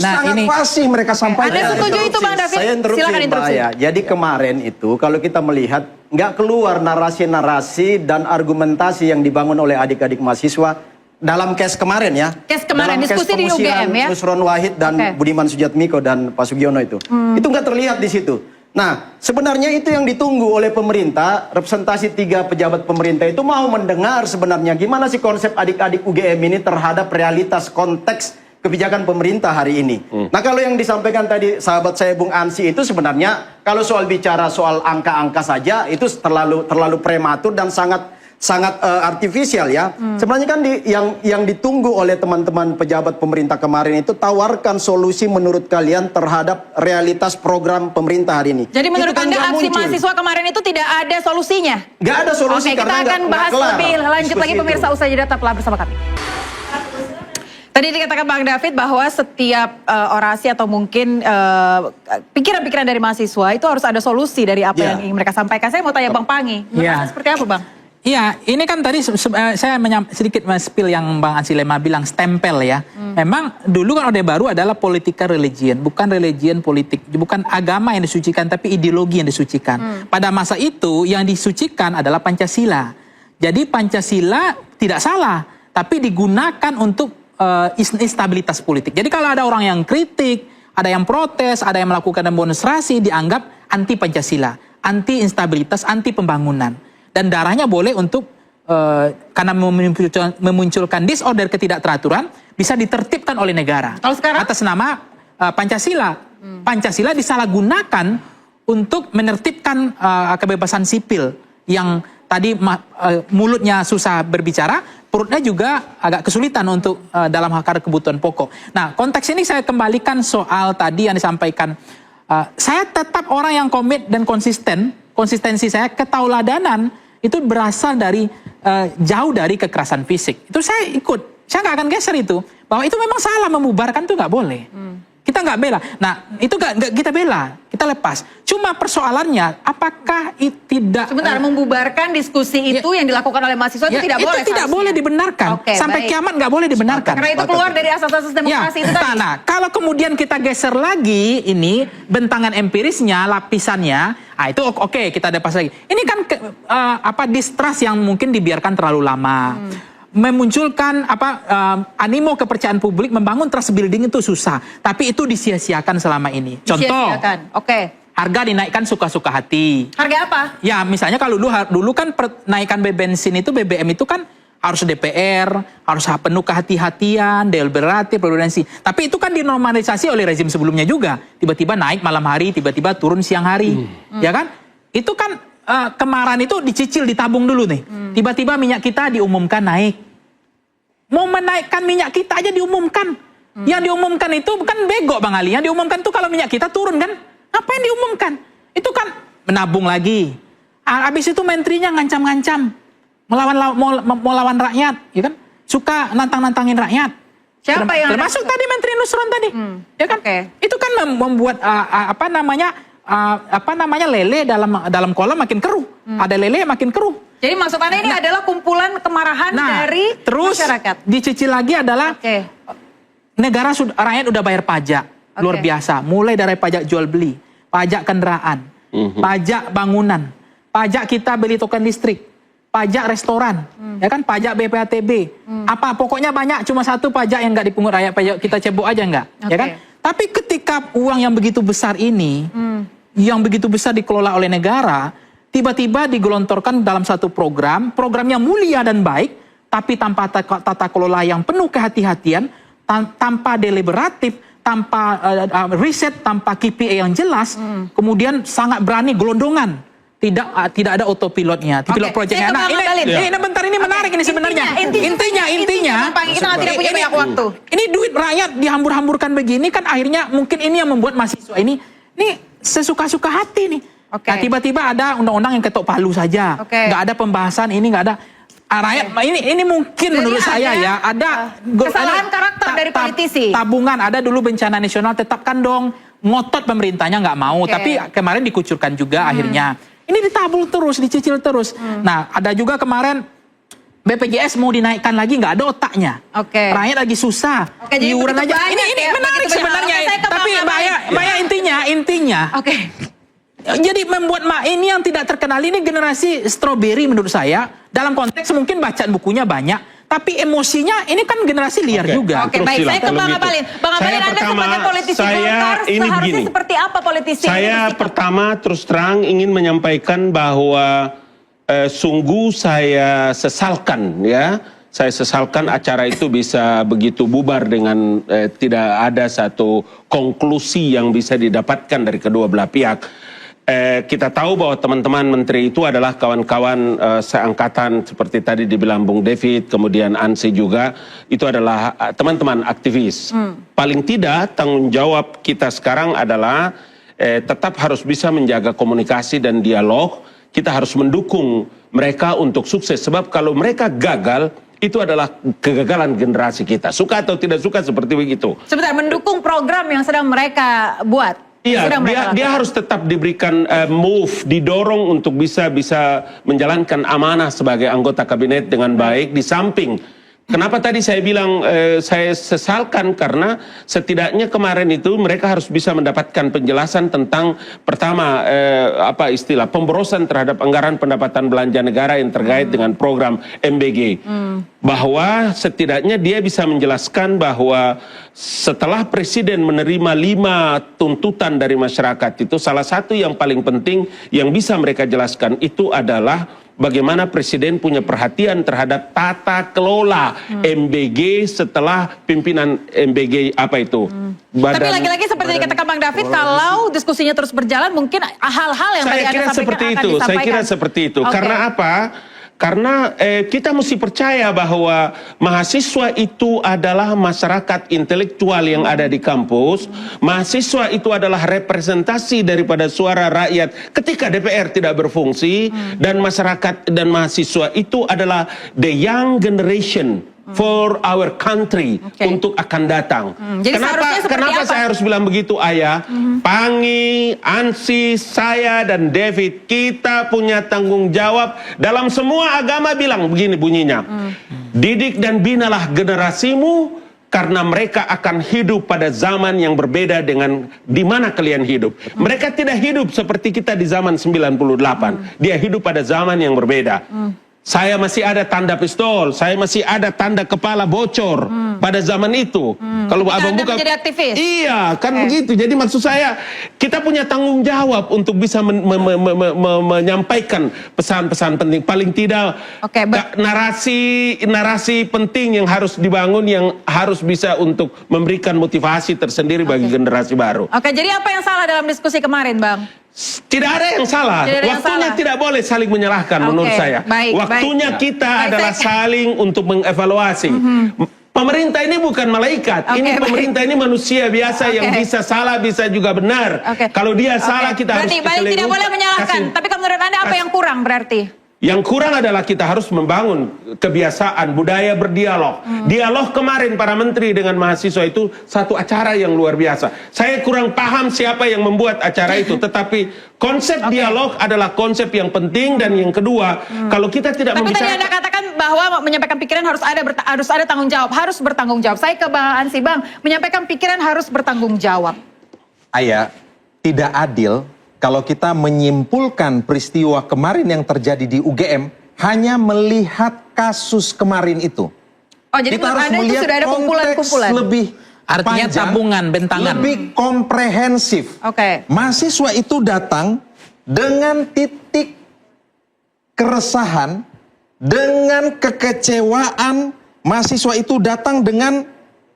sangat fasih mereka sampaikan. Anda setuju itu, Bang David? Silakan interupsi. Jadi kemarin itu kalau kita melihat nggak keluar narasi-narasi dan argumentasi yang dibangun oleh adik-adik mahasiswa dalam case kemarin ya. Case kemarin, dalam diskusi di UGM ya. Nusron Wahid dan Budiman Sujatmiko dan Pak Sugiono itu. Itu nggak terlihat di situ. Nah, sebenarnya itu yang ditunggu oleh pemerintah, representasi 3 pejabat pemerintah itu mau mendengar sebenarnya gimana sih konsep adik-adik UGM ini terhadap realitas konteks kebijakan pemerintah hari ini. Nah, kalau yang disampaikan tadi sahabat saya Bung Ansi itu sebenarnya kalau soal bicara soal angka-angka saja itu terlalu prematur dan sangat artifisial ya. Sebenarnya kan yang ditunggu oleh teman-teman pejabat pemerintah kemarin itu tawarkan solusi menurut kalian terhadap realitas program pemerintah hari ini. Jadi menurut Anda aksi mahasiswa kemarin itu tidak ada solusinya? Nggak ada solusi. Oke, kita akan bahas lebih lanjut lagi pemirsa, usai jeda tetaplah bersama kami. Tadi dikatakan Bang David bahwa setiap orasi atau mungkin pikiran-pikiran dari mahasiswa itu harus ada solusi dari apa yang ingin mereka sampaikan. Saya mau tanya Bang Pangi, seperti apa Bang? Iya, ini kan tadi saya sedikit spill yang Bang Ansi Lema bilang stempel ya. Memang dulu kan Orde Baru adalah politika religion, bukan religion politik, bukan agama yang disucikan tapi ideologi yang disucikan. Pada masa itu yang disucikan adalah Pancasila. Jadi Pancasila tidak salah, tapi digunakan untuk instabilitas politik. Jadi kalau ada orang yang kritik, ada yang protes, ada yang melakukan demonstrasi, dianggap anti Pancasila, anti instabilitas, anti pembangunan. Dan darahnya boleh untuk karena memunculkan disorder ketidakteraturan bisa ditertibkan oleh negara. Kalau sekarang atas nama Pancasila. Pancasila disalahgunakan untuk menertibkan kebebasan sipil yang tadi mulutnya susah berbicara, perutnya juga agak kesulitan untuk dalam hal kebutuhan pokok. Nah, konteks ini saya kembalikan soal tadi yang disampaikan. Saya tetap orang yang komit dan konsisten. Konsistensi saya, ketauladanan itu berasal dari jauh dari kekerasan fisik. Itu saya ikut. Saya nggak akan geser itu. Bahwa itu memang salah, memubarkan itu nggak boleh. Kita nggak bela. Nah, itu nggak kita bela, kita lepas. Cuma persoalannya, apakah itu tidak... Sebentar, membubarkan diskusi itu yang dilakukan oleh mahasiswa itu tidak boleh. Itu tidak boleh dibenarkan. Sampai kiamat nggak boleh dibenarkan. Karena itu keluar dari asas-asas demokrasi itu tadi. Nah, kalau kemudian kita geser lagi ini bentangan empirisnya, lapisannya, itu oke, kita lepas lagi. Ini kan distrust yang mungkin dibiarkan terlalu lama. memunculkan animo kepercayaan publik, membangun trust building itu susah, tapi itu disia-siakan selama ini. Contoh, harga dinaikkan suka-suka hati. Harga apa? Ya, misalnya kalau dulu kan naikan bensin itu, BBM itu kan harus DPR, harus penuh kehati-hatian, deliberatif, prudensi. Tapi itu kan dinormalisasi oleh rezim sebelumnya juga. Tiba-tiba naik malam hari, tiba-tiba turun siang hari. Ya kan? Itu kan kemarin itu dicicil, ditabung dulu nih. Tiba-tiba minyak kita diumumkan naik. Mau menaikkan minyak kita aja diumumkan. Yang diumumkan itu bukan bego Bang Ali. Yang diumumkan itu kalau minyak kita turun kan. Apa yang diumumkan? Itu kan menabung lagi. Habis itu menterinya ngancam-ngancam. Mau lawan rakyat. Ya kan? Suka nantang-nantangin rakyat. Siapa yang termasuk tadi Menteri Nusron tadi. Ya kan? Itu kan membuat lele dalam kolam makin keruh. Ada lele makin keruh. Jadi maksud Anda ini adalah kumpulan kemarahan dari terus masyarakat. Dicicil lagi adalah negara rakyat udah bayar pajak luar biasa, mulai dari pajak jual beli, pajak kendaraan, pajak bangunan, pajak kita beli token listrik, pajak restoran, ya kan, pajak BPATB, pokoknya banyak, cuma satu pajak yang nggak dipungut rakyat, pajak kita cebok aja nggak, ya kan? Tapi ketika uang yang begitu besar ini, yang begitu besar dikelola oleh negara, tiba-tiba digelontorkan dalam satu programnya mulia dan baik, tapi tanpa tata kelola yang penuh kehati-hatian, tanpa deliberatif, tanpa riset, tanpa KPI yang jelas, kemudian sangat berani gelondongan. Tidak ada autopilotnya, pilot projectnya. Nah, ini bentar, ini menarik ini sebenarnya. Intinya, kita tidak punya banyak waktu. Ini duit rakyat dihambur-hamburkan begini kan, akhirnya mungkin ini yang membuat mahasiswa ini sesuka-suka hati nih. Nah, tiba-tiba ada undang-undang yang ketok palu saja, nggak ada pembahasan, ini nggak ada. Rakyat ini mungkin jadi menurut saya ya ada kesalahan karakter dari politisi. Tabungan ada dulu bencana nasional, tetapkan dong, ngotot pemerintahnya nggak mau, tapi kemarin dikucurkan juga akhirnya. Ini ditabung terus, dicicil terus. Nah, ada juga kemarin BPJS mau dinaikkan lagi, nggak ada otaknya. Rakyat lagi susah. Iuran aja. Ini menarik sebenarnya. Tapi Mbak intinya. Jadi membuat ini yang tidak terkenal ini generasi strawberry menurut saya. Dalam konteks mungkin bacaan bukunya banyak, tapi emosinya ini kan generasi liar juga. Baik, saya ke Bang Abalin. Bang Abalin, Anda sebagai politisi Golkar, seharusnya seperti apa politisi? Saya pertama terus terang ingin menyampaikan bahwa sungguh saya sesalkan ya. Saya sesalkan acara itu bisa begitu bubar dengan tidak ada satu konklusi yang bisa didapatkan dari kedua belah pihak. Kita tahu bahwa teman-teman menteri itu adalah kawan-kawan seangkatan seperti tadi dibilang Bung David, kemudian Ansi juga, itu adalah teman-teman aktivis. Paling tidak tanggung jawab kita sekarang adalah tetap harus bisa menjaga komunikasi dan dialog. Kita harus mendukung mereka untuk sukses, sebab kalau mereka gagal, itu adalah kegagalan generasi kita. Suka atau tidak suka seperti begitu. Sebentar, mendukung program yang sedang mereka buat. Iya, dia harus tetap diberikan didorong untuk bisa menjalankan amanah sebagai anggota kabinet dengan baik. Di samping, kenapa tadi saya bilang saya sesalkan karena setidaknya kemarin itu mereka harus bisa mendapatkan penjelasan tentang pertama pemborosan terhadap anggaran pendapatan belanja negara yang terkait dengan program MBG. Bahwa setidaknya dia bisa menjelaskan bahwa setelah Presiden menerima 5 tuntutan dari masyarakat itu, salah satu yang paling penting yang bisa mereka jelaskan itu adalah bagaimana Presiden punya perhatian terhadap tata kelola MBG setelah pimpinan MBG Tapi lagi-lagi seperti yang katakan Bang David, kalau diskusinya terus berjalan mungkin hal-hal yang tadi Anda sampaikan akan disampaikan. Saya kira seperti itu. Karena apa? Karena kita mesti percaya bahwa mahasiswa itu adalah masyarakat intelektual yang ada di kampus. Mahasiswa itu adalah representasi daripada suara rakyat ketika DPR tidak berfungsi. Dan masyarakat dan mahasiswa itu adalah the young generation for our country untuk akan datang. Jadi Kenapa saya harus bilang begitu, Ayah? Pangi, Ansi, saya dan David, kita punya tanggung jawab dalam semua agama bilang begini bunyinya. Didik dan binalah generasimu karena mereka akan hidup pada zaman yang berbeda dengan di mana kalian hidup. Mereka tidak hidup seperti kita di zaman 98. Dia hidup pada zaman yang berbeda. Saya masih ada tanda pistol, saya masih ada tanda kepala bocor pada zaman itu. Kalau abang buka, menjadi aktivis. iya kan begitu. Jadi maksud saya kita punya tanggung jawab untuk bisa menyampaikan pesan-pesan penting. Paling tidak narasi penting yang harus dibangun, yang harus bisa untuk memberikan motivasi tersendiri bagi generasi baru. Oke, jadi apa yang salah dalam diskusi kemarin, Bang? Tidak ada yang salah. Waktunya tidak boleh saling menyalahkan menurut saya. Waktunya kita adalah saling untuk mengevaluasi. Pemerintah ini bukan malaikat. Ini pemerintah ini manusia biasa yang bisa salah, bisa juga benar. Kalau dia salah kita harus berarti tidak boleh menyalahkan. Tapi menurut Anda apa yang kurang berarti? Yang kurang adalah kita harus membangun kebiasaan budaya berdialog. Dialog kemarin para menteri dengan mahasiswa itu satu acara yang luar biasa. Saya kurang paham siapa yang membuat acara itu, tetapi konsep dialog adalah konsep yang penting. Dan yang kedua, kalau kita tidak membicarakan, tadi Anda katakan bahwa menyampaikan pikiran harus ada tanggung jawab, harus bertanggung jawab. Saya ke Bang Ansy, Bang, menyampaikan pikiran harus bertanggung jawab. Ayah, tidak adil kalau kita menyimpulkan peristiwa kemarin yang terjadi di UGM hanya melihat kasus kemarin itu. Oh, jadi kita harus Anda itu melihat sudah ada kumpulan-kumpulan. lebih Artinya panjang, tabungan, bentangan. lebih komprehensif. Mahasiswa itu datang dengan titik keresahan, dengan kekecewaan. Mahasiswa itu datang dengan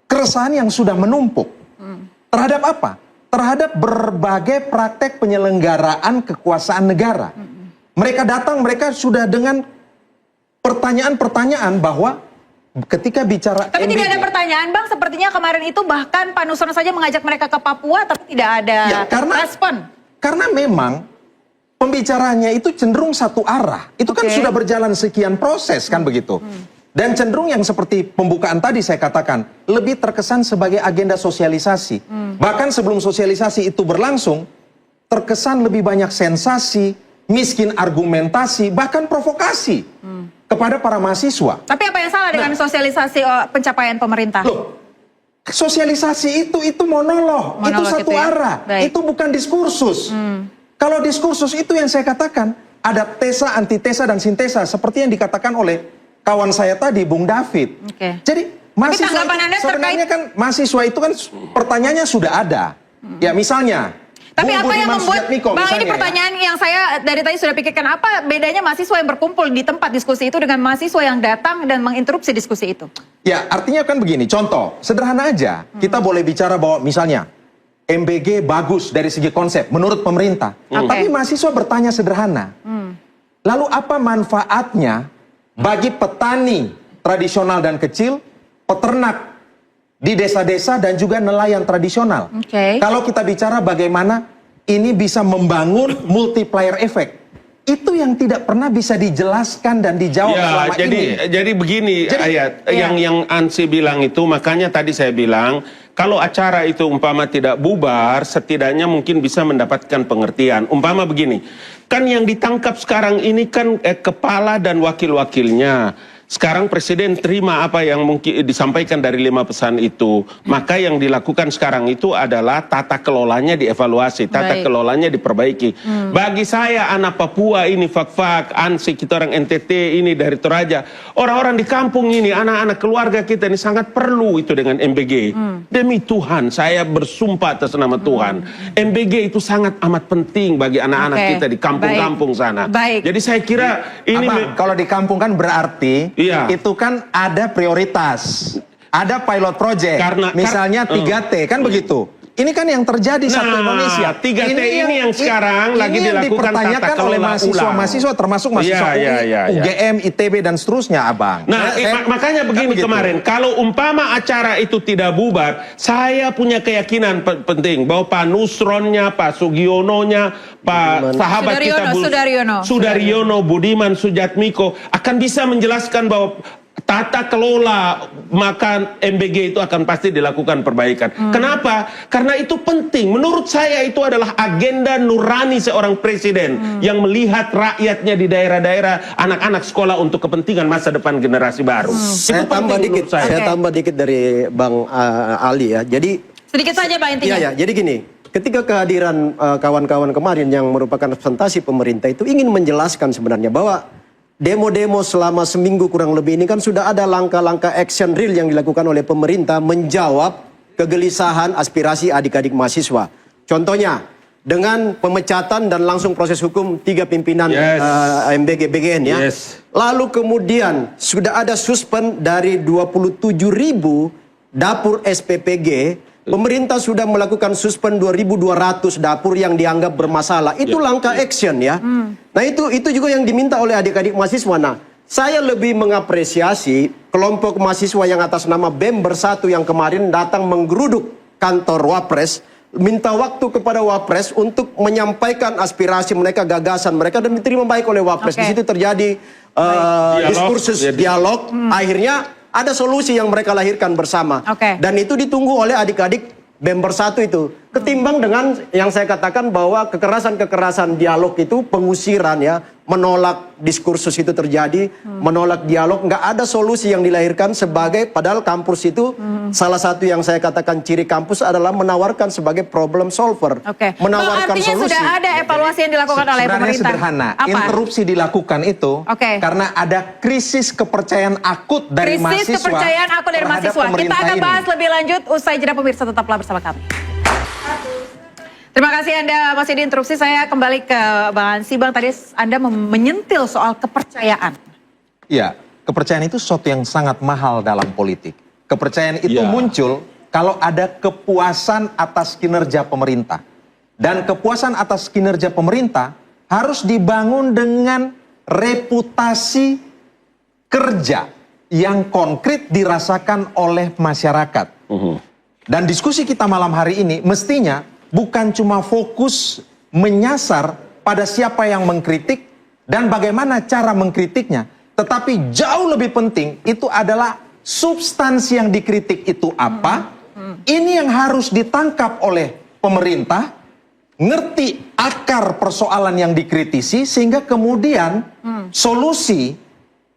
keresahan yang sudah menumpuk. Terhadap apa? Terhadap berbagai praktek penyelenggaraan kekuasaan negara. Mereka datang, mereka sudah dengan pertanyaan-pertanyaan bahwa ketika bicara Tapi tidak ada pertanyaan, Bang. Sepertinya kemarin itu bahkan Pak Nusron saja mengajak mereka ke Papua, tapi tidak ada respon. Karena memang pembicaranya itu cenderung satu arah. Itu kan sudah berjalan sekian proses, kan begitu. Dan cenderung yang seperti pembukaan tadi saya katakan, lebih terkesan sebagai agenda sosialisasi. Bahkan sebelum sosialisasi itu berlangsung, terkesan lebih banyak sensasi, miskin argumentasi, bahkan provokasi kepada para mahasiswa. Tapi apa yang salah dengan sosialisasi pencapaian pemerintah? Loh, sosialisasi itu monolog, itu satu arah, itu bukan diskursus. Kalau diskursus itu yang saya katakan, ada tesa, antitesa, dan sintesa, seperti yang dikatakan oleh kawan saya tadi, Bung David. Jadi mahasiswa sebenarnya kan mahasiswa itu kan pertanyaannya sudah ada. Ya misalnya. Tapi apa yang membuat, Bang, ini pertanyaan yang saya dari tadi sudah pikirkan, apa bedanya mahasiswa yang berkumpul di tempat diskusi itu dengan mahasiswa yang datang dan menginterupsi diskusi itu? Ya artinya kan begini, contoh sederhana aja, kita boleh bicara bahwa misalnya MBG bagus dari segi konsep menurut pemerintah, tapi mahasiswa bertanya sederhana, lalu apa manfaatnya bagi petani tradisional dan kecil, peternak di desa-desa dan juga nelayan tradisional. Kalau kita bicara bagaimana ini bisa membangun multiplier effect, itu yang tidak pernah bisa dijelaskan dan dijawab selama ini. Jadi begini, Ayat, yang Ansy bilang itu, makanya tadi saya bilang, kalau acara itu umpama tidak bubar, setidaknya mungkin bisa mendapatkan pengertian. Umpama begini, kan yang ditangkap sekarang ini kan kepala dan wakil-wakilnya. Sekarang Presiden terima apa yang mungkin disampaikan dari 5 pesan itu. Maka yang dilakukan sekarang itu adalah tata kelolanya dievaluasi, tata kelolanya diperbaiki. Bagi saya anak Papua ini, Fak-Fak, Ansy, kita orang NTT ini dari Toraja, orang-orang di kampung ini, anak-anak keluarga kita ini sangat perlu itu dengan MBG. Demi Tuhan, saya bersumpah atas nama Tuhan, MBG itu sangat amat penting bagi anak-anak kita di kampung-kampung sana. Jadi saya kira ini kalau di kampung kan berarti itu kan ada prioritas, ada pilot project, misalnya 3T kan begitu. Ini kan yang terjadi satu Indonesia. 3T ini yang sekarang lagi dilakukan dipertanyakan oleh mahasiswa-mahasiswa termasuk mahasiswa UGM, ITB dan seterusnya, Abang. Nah, makanya begini kemarin, kalau umpama acara itu tidak bubar, saya punya keyakinan penting bahwa Pak Nusronnya, Pak Sugiononya, Pak sahabat kita Sudaryono, Budiman Sujatmiko akan bisa menjelaskan bahwa tata kelola makan MBG itu akan pasti dilakukan perbaikan. Kenapa? Karena itu penting. Menurut saya itu adalah agenda nurani seorang presiden yang melihat rakyatnya di daerah-daerah, anak-anak sekolah untuk kepentingan masa depan generasi baru. Saya tambah dikit dari Bang Ali ya. Jadi sedikit saja Pak intinya. Iya, jadi gini. Ketika kehadiran kawan-kawan kemarin yang merupakan representasi pemerintah itu ingin menjelaskan sebenarnya bahwa demo-demo selama seminggu kurang lebih ini kan sudah ada langkah-langkah action real yang dilakukan oleh pemerintah menjawab kegelisahan aspirasi adik-adik mahasiswa. Contohnya dengan pemecatan dan langsung proses hukum 3 pimpinan MBG BGN ya. Lalu kemudian sudah ada suspend dari 27.000 dapur SPPG. Pemerintah sudah melakukan suspend 2.200 dapur yang dianggap bermasalah. Itu langkah action ya. Nah itu juga yang diminta oleh adik-adik mahasiswa. Nah, saya lebih mengapresiasi kelompok mahasiswa yang atas nama BEM Bersatu yang kemarin datang menggeruduk kantor Wapres, minta waktu kepada Wapres untuk menyampaikan aspirasi mereka, gagasan mereka, dan diterima baik oleh Wapres. Di situ terjadi diskursus dialog. Akhirnya ada solusi yang mereka lahirkan bersama. Dan itu ditunggu oleh adik-adik BEM Bersatu itu. Ketimbang dengan yang saya katakan bahwa kekerasan-kekerasan dialog itu, pengusiran ya, menolak diskursus itu terjadi, menolak dialog, nggak ada solusi yang dilahirkan sebagai, padahal kampus itu salah satu yang saya katakan ciri kampus adalah menawarkan sebagai problem solver. Menawarkan artinya solusi. sudah ada evaluasi yang dilakukan oleh Sebenarnya pemerintah. sederhana, interupsi dilakukan itu karena ada krisis kepercayaan akut dari mahasiswa. Krisis kepercayaan akut dari terhadap mahasiswa. Kita pemerintah akan ini. bahas lebih lanjut usai jeda, pemirsa, tetaplah bersama kami. Terima kasih Anda masih di interupsi. Saya kembali ke Bang Ansy. Bang, tadi Anda menyentil soal kepercayaan. Ya, kepercayaan itu sesuatu yang sangat mahal dalam politik. Kepercayaan itu muncul kalau ada kepuasan atas kinerja pemerintah. Dan kepuasan atas kinerja pemerintah harus dibangun dengan reputasi kerja yang konkret dirasakan oleh masyarakat. Dan diskusi kita malam hari ini mestinya bukan cuma fokus menyasar pada siapa yang mengkritik dan bagaimana cara mengkritiknya. Tetapi jauh lebih penting itu adalah substansi yang dikritik itu apa. Ini yang harus ditangkap oleh pemerintah, ngerti akar persoalan yang dikritisi sehingga kemudian solusi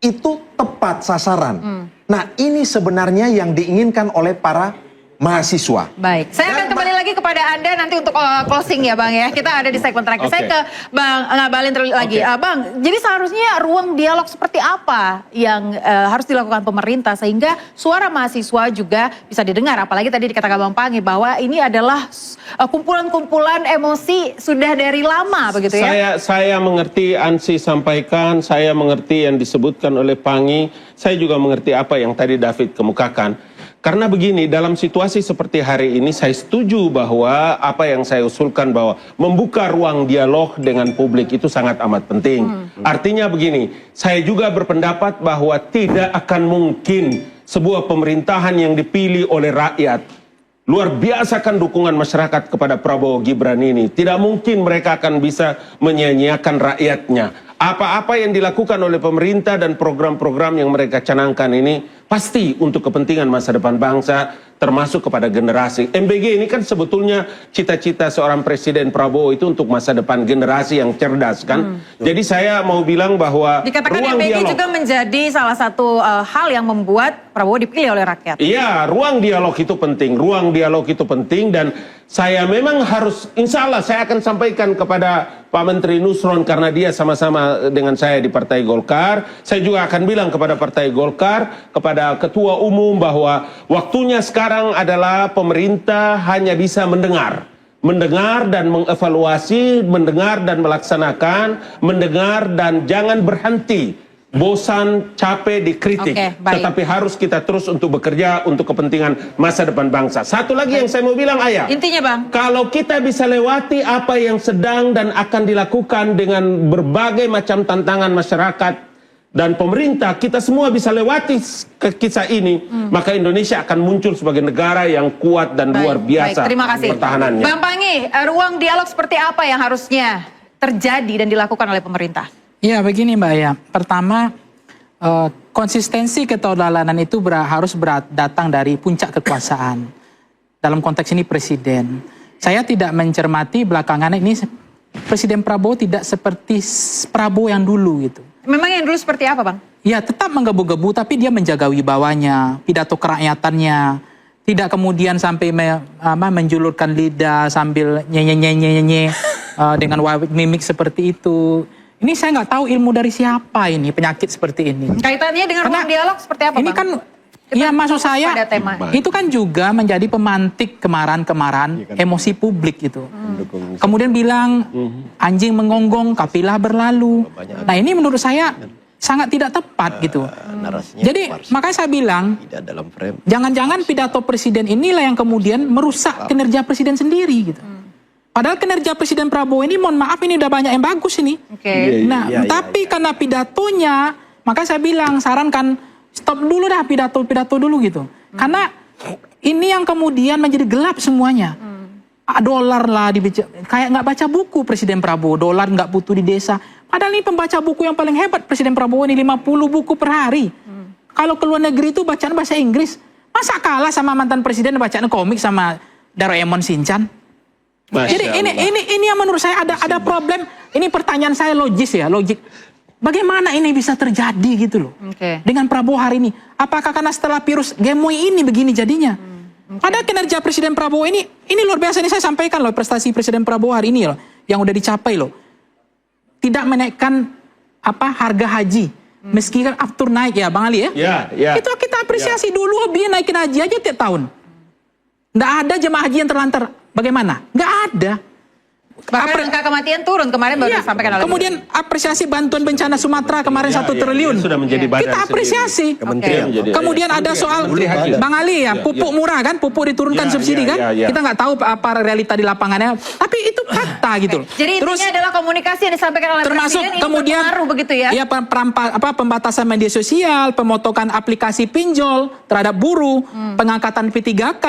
itu tepat sasaran. Nah, ini sebenarnya yang diinginkan oleh para mahasiswa. Baik, saya akan kembali lagi kepada Anda nanti untuk closing ya Bang ya. Kita ada di segmen terakhir. Saya ke Bang Ngabalin terlebih lagi. Bang, jadi seharusnya ruang dialog seperti apa yang harus dilakukan pemerintah sehingga suara mahasiswa juga bisa didengar. Apalagi tadi dikatakan Bang Pangi bahwa ini adalah kumpulan-kumpulan emosi sudah dari lama begitu ya. Saya mengerti Ansy sampaikan, saya mengerti yang disebutkan oleh Pangi, saya juga mengerti apa yang tadi David kemukakan. Karena begini, dalam situasi seperti hari ini saya setuju bahwa apa yang saya usulkan bahwa membuka ruang dialog dengan publik itu sangat amat penting. Artinya begini, saya juga berpendapat bahwa tidak akan mungkin sebuah pemerintahan yang dipilih oleh rakyat. Luar biasa kan dukungan masyarakat kepada Prabowo Gibran ini. Tidak mungkin mereka akan bisa menyia-nyiakan rakyatnya. Apa-apa yang dilakukan oleh pemerintah dan program-program yang mereka canangkan ini pasti untuk kepentingan masa depan bangsa, termasuk kepada generasi. MBG ini kan sebetulnya cita-cita seorang Presiden Prabowo itu untuk masa depan generasi yang cerdas kan. Jadi saya mau bilang bahwa dikatakan ruang MBG dialog juga menjadi salah satu hal yang membuat Prabowo dipilih oleh rakyat. Iya, ruang dialog itu penting. Ruang dialog itu penting dan saya memang harus, insya Allah saya akan sampaikan kepada Pak Menteri Nusron karena dia sama-sama dengan saya di Partai Golkar. Saya juga akan bilang kepada Partai Golkar, kepada Ketua Umum bahwa waktunya sekarang adalah pemerintah hanya bisa mendengar. Mendengar dan mengevaluasi, mendengar dan melaksanakan, mendengar dan jangan berhenti. Bosan, capek dikritik, tetapi harus kita terus untuk bekerja untuk kepentingan masa depan bangsa. Satu lagi yang saya mau bilang, Ayah. Intinya Bang, kalau kita bisa lewati apa yang sedang dan akan dilakukan dengan berbagai macam tantangan masyarakat dan pemerintah, kita semua bisa lewati kisah ini, maka Indonesia akan muncul sebagai negara yang kuat dan luar biasa terima kasih. pertahanannya. Bang Pangi, ruang dialog seperti apa yang harusnya terjadi dan dilakukan oleh pemerintah? Ya begini Mbak ya, pertama konsistensi keteladanan itu harus datang dari puncak kekuasaan. Dalam konteks ini presiden. Saya tidak mencermati belakangan ini Presiden Prabowo tidak seperti Prabowo yang dulu gitu. Memang yang dulu seperti apa Bang? Ya tetap menggebu-gebu tapi dia menjaga wibawanya, pidato kerakyatannya. Tidak kemudian sampai menjulurkan lidah sambil nyenye-nyenye dengan mimik seperti itu. ini saya nggak tahu ilmu dari siapa ini penyakit seperti ini. Kaitannya dengan ruang dialog seperti apa, Ini Bang? kan, ya maksud saya, pada tema. itu kan juga menjadi pemantik kemarahan-kemarahan emosi publik gitu. Kemudian bilang anjing menggonggong, kapilah berlalu. Nah ini menurut saya sangat tidak tepat gitu. Jadi makanya saya bilang, jangan-jangan pidato presiden inilah yang kemudian merusak kinerja presiden sendiri gitu. Padahal kinerja Presiden Prabowo ini, mohon maaf, ini udah banyak yang bagus ini. Nah, tapi karena pidatonya, maka saya bilang, sarankan stop dulu dah pidato-pidato dulu gitu. Karena ini yang kemudian menjadi gelap semuanya. Dolar lah, kayak nggak baca buku Presiden Prabowo, dolar nggak butuh di desa. Padahal ini pembaca buku yang paling hebat Presiden Prabowo ini, 50 buku per hari. Kalau ke luar negeri itu bacaan bahasa Inggris. Masa kalah sama mantan presiden bacaan komik sama Doraemon Shinchan? Jadi ini yang menurut saya ada problem. Ini pertanyaan saya logis ya, logik. Bagaimana ini bisa terjadi gitu loh? Dengan Prabowo hari ini. Apakah karena setelah virus gemoy ini begini jadinya? Padahal kinerja Presiden Prabowo ini luar biasa. Ini saya sampaikan loh, prestasi Presiden Prabowo hari ini loh, yang udah dicapai loh. Tidak menaikkan harga haji, meski kan aftur naik ya Bang Ali ya. Itu kita apresiasi dulu, dia naikin haji aja tiap tahun. Nggak ada jemaah haji yang terlantar. Bagaimana? Nggak ada. Bahkan angka kematian turun kemarin baru disampaikan oleh. Kemudian apresiasi bantuan bencana Sumatera kemarin 1 triliun. Sudah menjadi badan kita apresiasi. Kemudian ada soal Bang Ali ya, pupuk murah kan, pupuk diturunkan subsidi kan. Kita nggak tahu apa realita di lapangannya, tapi itu fakta gitu. Jadi intinya adalah komunikasi yang disampaikan oleh termasuk Presiden kemudian ini begitu ya. Iya, pembatasan media sosial, pemotokan aplikasi pinjol terhadap buruh, pengangkatan P3K,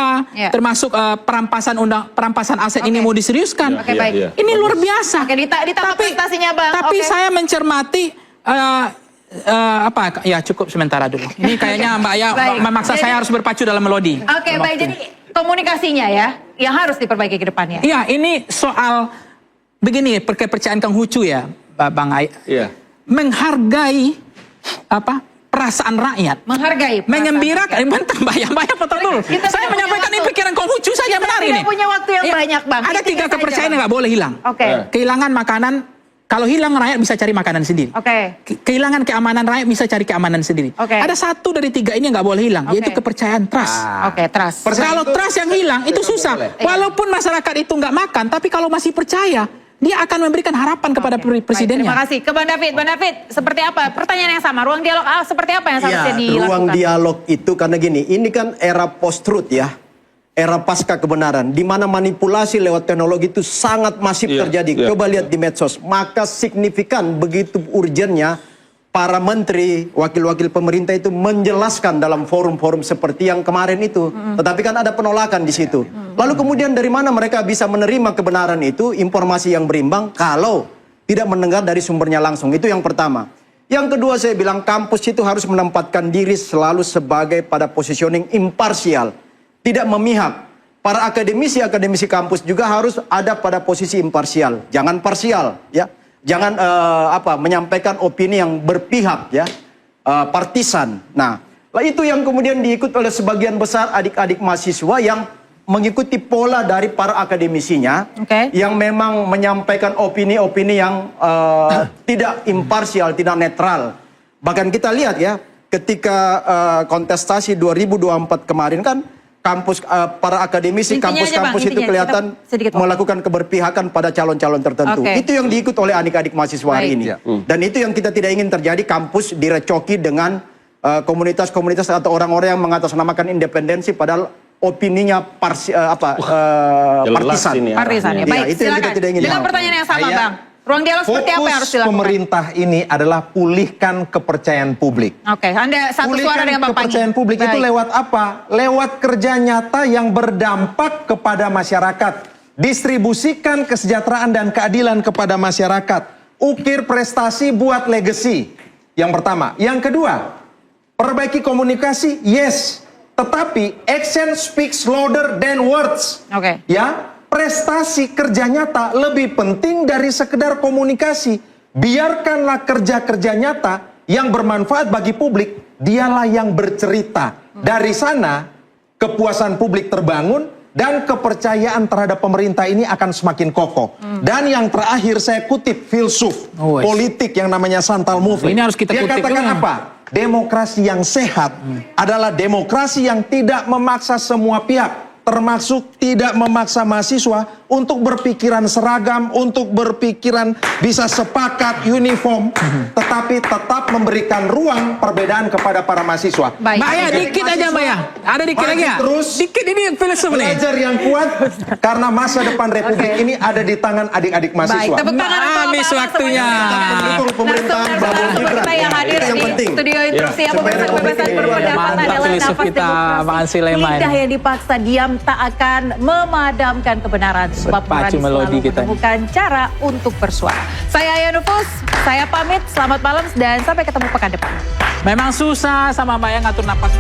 termasuk perampasan aset ini mau diseriuskan. Oke, baik. Ini luar biasa. Oke, ditambah prestasinya Bang. Tapi saya mencermati ya cukup sementara dulu. Ini kayaknya Mbak Aya memaksa saya harus berpacu dalam melodi. Oke, baik. Jadi komunikasinya ya yang harus diperbaiki ke depannya. Iya, ini soal begini, kepercayaan Kang Hucu ya, Bang Aya. Iya. Menghargai perasaan rakyat. Menghargai. Mengembirakan. Bentar, Mbak potong dulu. Saya menyampaikan ini pikiran Kang Hucu saja benar ini. Kita punya waktu yang banyak, Bang. Ada 3 kepercayaan yang nggak boleh hilang. Kehilangan makanan, kalau hilang rakyat bisa cari makanan sendiri. Kehilangan keamanan rakyat bisa cari keamanan sendiri. Ada 1 dari 3 ini yang nggak boleh hilang, yaitu kepercayaan trust. Trust. Kalau trust yang hilang itu susah. Walaupun masyarakat itu nggak makan, tapi kalau masih percaya, dia akan memberikan harapan kepada presidennya. Terima kasih. Ke Bang David. Bang David, seperti apa? Pertanyaan yang sama. Ruang dialog seperti apa yang seharusnya dilakukan? Ruang dialog itu karena gini, ini kan era post-truth ya. Era pasca kebenaran. Di mana manipulasi lewat teknologi itu sangat masif terjadi. Coba lihat di medsos. Maka signifikan begitu urgennya para menteri, wakil-wakil pemerintah itu menjelaskan dalam forum-forum seperti yang kemarin itu. Tetapi kan ada penolakan di situ. Lalu kemudian dari mana mereka bisa menerima kebenaran itu, informasi yang berimbang, kalau tidak mendengar dari sumbernya langsung. Itu yang pertama. Yang kedua saya bilang kampus itu harus menempatkan diri selalu sebagai pada positioning imparsial. Tidak memihak. Para akademisi kampus juga harus ada pada posisi imparsial. Jangan parsial ya. Jangan menyampaikan opini yang berpihak ya, partisan. Nah, itu yang kemudian diikut oleh sebagian besar adik-adik mahasiswa yang mengikuti pola dari para akademisinya, yang memang menyampaikan opini-opini yang tidak imparsial, tidak netral. Bahkan kita lihat ya, ketika kontestasi 2024 kemarin kan, kampus para akademisi kampus-kampus itu kelihatan melakukan keberpihakan pada calon-calon tertentu. Itu yang diikut oleh adik-adik mahasiswa hari ini. Dan itu yang kita tidak ingin terjadi, kampus direcoki dengan komunitas-komunitas atau orang-orang yang mengatasnamakan independensi padahal opininya partisan. Ya. Baik, itu yang kita tidak ingin. Dengan pertanyaan yang sama, Bang. Ruang dialog seperti apa yang harus dilakukan? Pemerintah ini adalah pulihkan kepercayaan publik. Anda satu suara dengan Bang Pangi. Kepercayaan publik itu lewat apa? Lewat kerja nyata yang berdampak kepada masyarakat. Distribusikan kesejahteraan dan keadilan kepada masyarakat. Ukir prestasi buat legacy. Yang pertama. Yang kedua, perbaiki komunikasi, yes. Tetapi action speaks louder than words. Ya. Prestasi kerja nyata lebih penting dari sekedar komunikasi. Biarkanlah kerja-kerja nyata yang bermanfaat bagi publik, dialah yang bercerita. Dari sana kepuasan publik terbangun, dan kepercayaan terhadap pemerintah ini akan semakin kokoh. Dan yang terakhir saya kutip filsuf politik yang namanya Chantal Mouffe. Ini harus kita Dia kutip katakan ya. apa? Demokrasi yang sehat adalah demokrasi yang tidak memaksa semua pihak, termasuk tidak memaksa mahasiswa untuk berpikiran seragam, untuk berpikiran bisa sepakat, uniform, tetapi tetap memberikan ruang perbedaan kepada para mahasiswa. Baik. Mbak ya, dikit aja Mbak ya. Ada dikit lagi ya? Terus Dikit ini filsuf nih. belajar yang kuat karena masa depan Republik ini ada di tangan adik-adik Baik, mahasiswa. tepuk tangan untuk Habis Bapak waktunya. Mendukung pemerintahan Prabowo Gibran. Kita yang hadir Itu yang di penting. studio Instruksi Ya, Pembebasan supaya berpendapat Mantap adalah filsuf nafas kita, Pak Ansi demokrasi. Lema Lidah ini. yang dipaksa diam tak akan memadamkan kebenaran. Sebab Berpacu moralitas melodi selalu kita. menemukan cara untuk bersuara. Saya Aya Nufus, saya pamit. Selamat malam dan sampai ketemu pekan depan. Memang susah sama Mbak yang ngatur napas.